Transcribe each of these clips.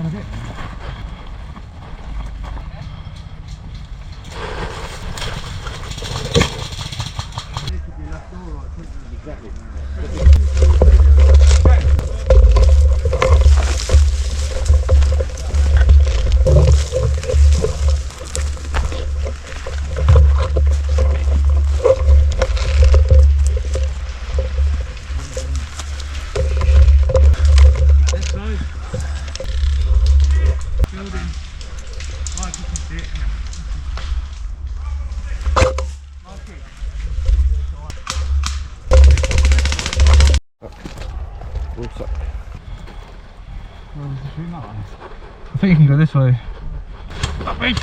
down a bit. Exactly. I think you can go this way. Stop me!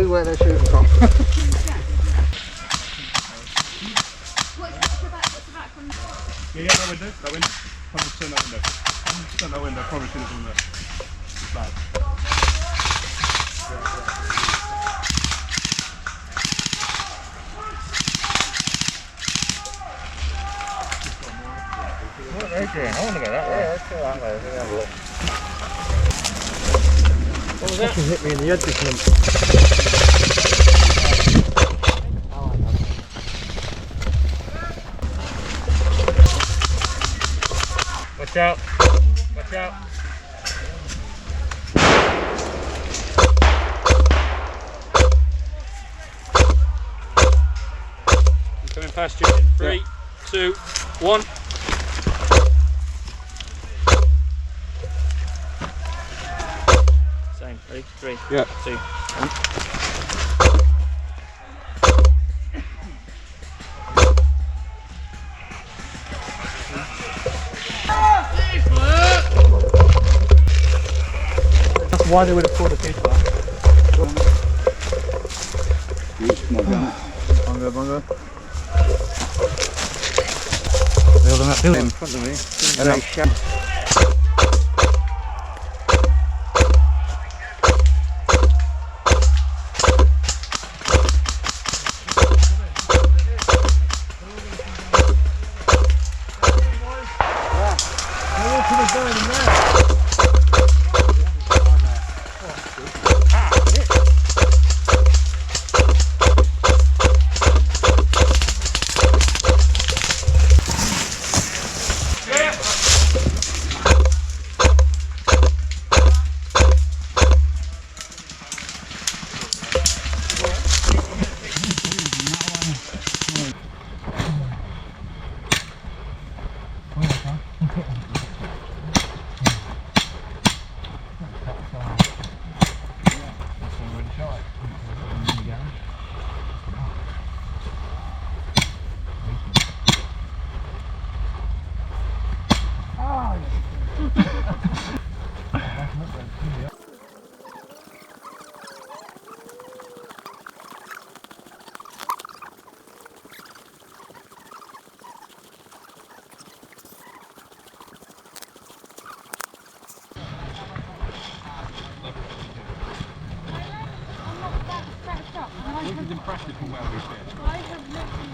Where they're shooting from. What's the back one? Yeah, that window, 100% that window. 100% that window, probably should have done that. It's bad. What are they doing? I want to go that way. Yeah, let's go that way. Let me have a look. What was that? Hit me in the head this month. Watch out! Watch out! I'm coming past you in 3, 2, 1. Same. Ready? 3, Yeah. 2, 1. That's why they would have called a fish bar. Bongo, bongo. Building that building in front of me. This is impressive from where we sit. I have literally